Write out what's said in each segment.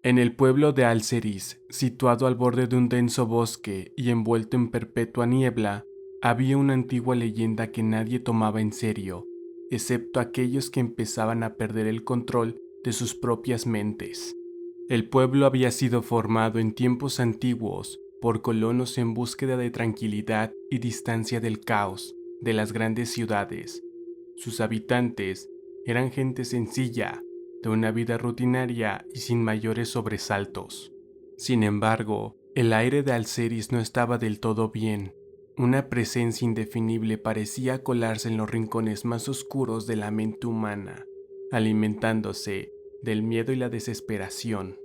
En el pueblo de Alceris, situado al borde de un denso bosque y envuelto en perpetua niebla, había una antigua leyenda que nadie tomaba en serio, excepto aquellos que empezaban a perder el control de sus propias mentes. El pueblo había sido formado en tiempos antiguos por colonos en búsqueda de tranquilidad y distancia del caos de las grandes ciudades. Sus habitantes eran gente sencilla, de una vida rutinaria y sin mayores sobresaltos. Sin embargo, el aire de Alceris no estaba del todo bien. Una presencia indefinible parecía colarse en los rincones más oscuros de la mente humana, alimentándose del miedo y la desesperación.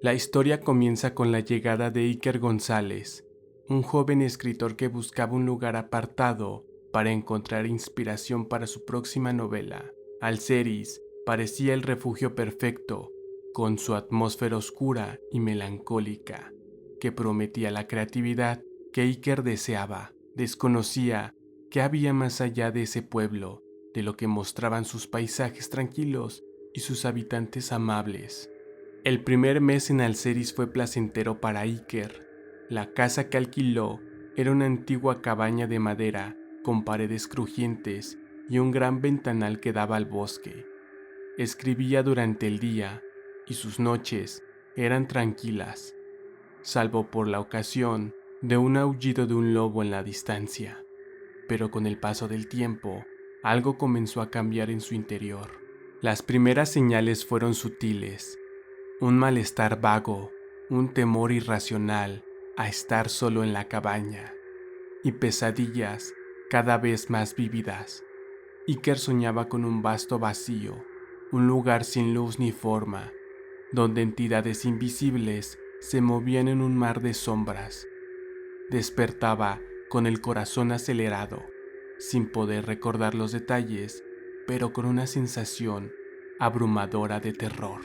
La historia comienza con la llegada de Iker González, un joven escritor que buscaba un lugar apartado para encontrar inspiración para su próxima novela. Alceris parecía el refugio perfecto, con su atmósfera oscura y melancólica, que prometía la creatividad que Iker deseaba. Desconocía qué había más allá de ese pueblo, de lo que mostraban sus paisajes tranquilos y sus habitantes amables. El primer mes en Alceris fue placentero para Iker. La casa que alquiló era una antigua cabaña de madera con paredes crujientes y un gran ventanal que daba al bosque. Escribía durante el día y sus noches eran tranquilas, salvo por la ocasión de un aullido de un lobo en la distancia. Pero con el paso del tiempo, algo comenzó a cambiar en su interior. Las primeras señales fueron sutiles. Un malestar vago, un temor irracional a estar solo en la cabaña, y pesadillas cada vez más vívidas. Iker soñaba con un vasto vacío, un lugar sin luz ni forma, donde entidades invisibles se movían en un mar de sombras. Despertaba con el corazón acelerado, sin poder recordar los detalles, pero con una sensación abrumadora de terror.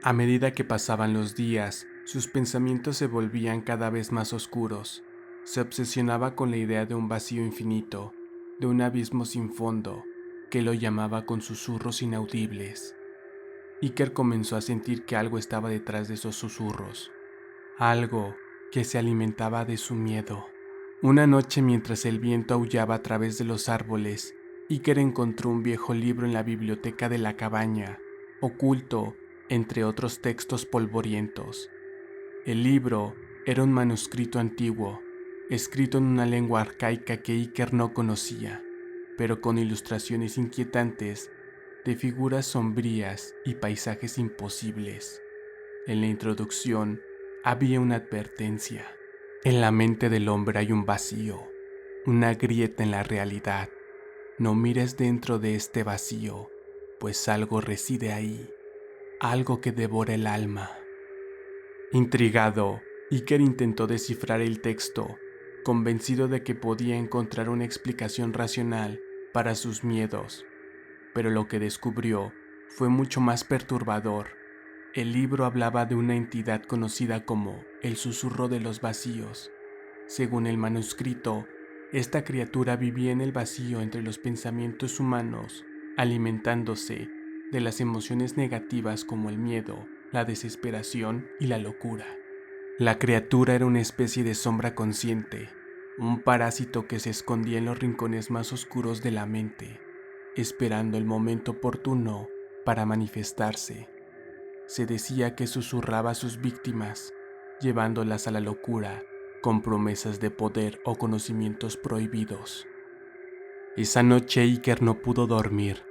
A medida que pasaban los días, sus pensamientos se volvían cada vez más oscuros. Se obsesionaba con la idea de un vacío infinito, de un abismo sin fondo, que lo llamaba con susurros inaudibles. Iker comenzó a sentir que algo estaba detrás de esos susurros, algo que se alimentaba de su miedo. Una noche, mientras el viento aullaba a través de los árboles, Iker encontró un viejo libro en la biblioteca de la cabaña, oculto entre otros textos polvorientos. El libro era un manuscrito antiguo, escrito en una lengua arcaica que Iker no conocía, pero con ilustraciones inquietantes de figuras sombrías y paisajes imposibles. En la introducción había una advertencia. En la mente del hombre hay un vacío, una grieta en la realidad. No mires dentro de este vacío, pues algo reside ahí, algo que devora el alma. Intrigado, Iker intentó descifrar el texto, convencido de que podía encontrar una explicación racional para sus miedos, pero lo que descubrió fue mucho más perturbador. El libro hablaba de una entidad conocida como el Susurro de los Vacíos. Según el manuscrito, esta criatura vivía en el vacío entre los pensamientos humanos, alimentándose de las emociones negativas como el miedo, la desesperación y la locura. La criatura era una especie de sombra consciente, un parásito que se escondía en los rincones más oscuros de la mente, esperando el momento oportuno para manifestarse. Se decía que susurraba a sus víctimas, llevándolas a la locura con promesas de poder o conocimientos prohibidos. Esa noche Iker no pudo dormir.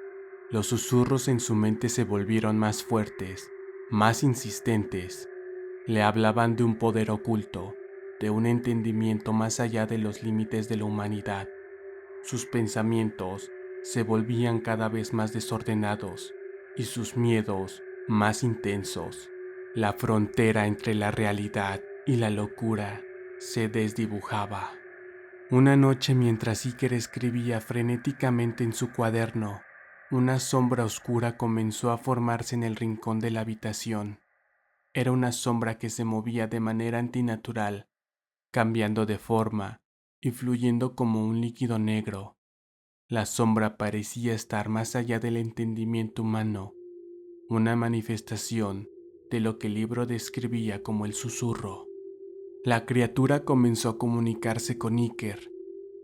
Los susurros en su mente se volvieron más fuertes, más insistentes. Le hablaban de un poder oculto, de un entendimiento más allá de los límites de la humanidad. Sus pensamientos se volvían cada vez más desordenados y sus miedos más intensos. La frontera entre la realidad y la locura se desdibujaba. Una noche, mientras Iker escribía frenéticamente en su cuaderno, una sombra oscura comenzó a formarse en el rincón de la habitación. Era una sombra que se movía de manera antinatural, cambiando de forma y fluyendo como un líquido negro. La sombra parecía estar más allá del entendimiento humano, una manifestación de lo que el libro describía como el susurro. La criatura comenzó a comunicarse con Iker,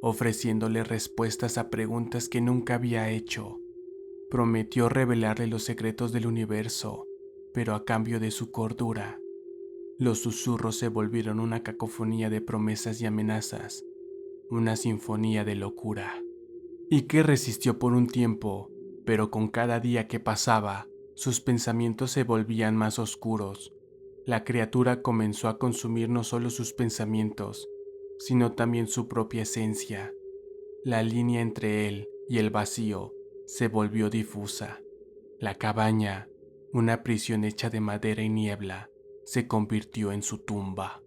ofreciéndole respuestas a preguntas que nunca había hecho. Prometió revelarle los secretos del universo, pero a cambio de su cordura. Los susurros se volvieron una cacofonía de promesas y amenazas, una sinfonía de locura. Iker resistió por un tiempo, pero con cada día que pasaba, sus pensamientos se volvían más oscuros. La criatura comenzó a consumir no solo sus pensamientos, sino también su propia esencia. La línea entre él y el vacío se volvió difusa. La cabaña, una prisión hecha de madera y niebla, se convirtió en su tumba.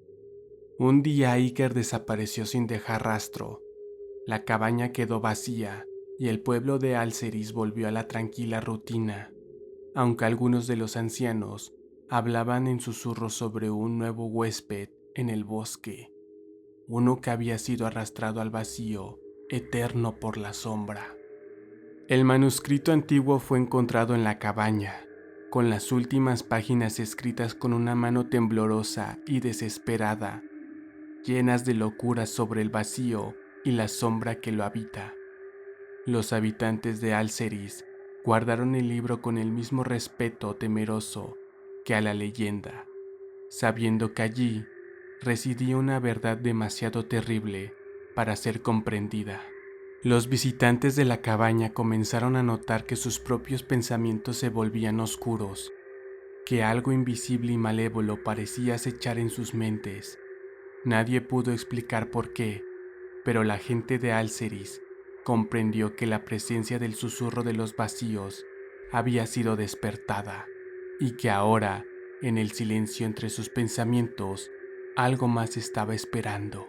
Un día Iker desapareció sin dejar rastro. La cabaña quedó vacía y el pueblo de Alceris volvió a la tranquila rutina, aunque algunos de los ancianos hablaban en susurros sobre un nuevo huésped en el bosque, uno que había sido arrastrado al vacío eterno por la sombra. El manuscrito antiguo fue encontrado en la cabaña, con las últimas páginas escritas con una mano temblorosa y desesperada, llenas de locura sobre el vacío y la sombra que lo habita. Los habitantes de Alceris guardaron el libro con el mismo respeto temeroso que a la leyenda, sabiendo que allí residía una verdad demasiado terrible para ser comprendida. Los visitantes de la cabaña comenzaron a notar que sus propios pensamientos se volvían oscuros, que algo invisible y malévolo parecía acechar en sus mentes. Nadie pudo explicar por qué, pero la gente de Alceris comprendió que la presencia del susurro de los vacíos había sido despertada y que ahora, en el silencio entre sus pensamientos, algo más estaba esperando.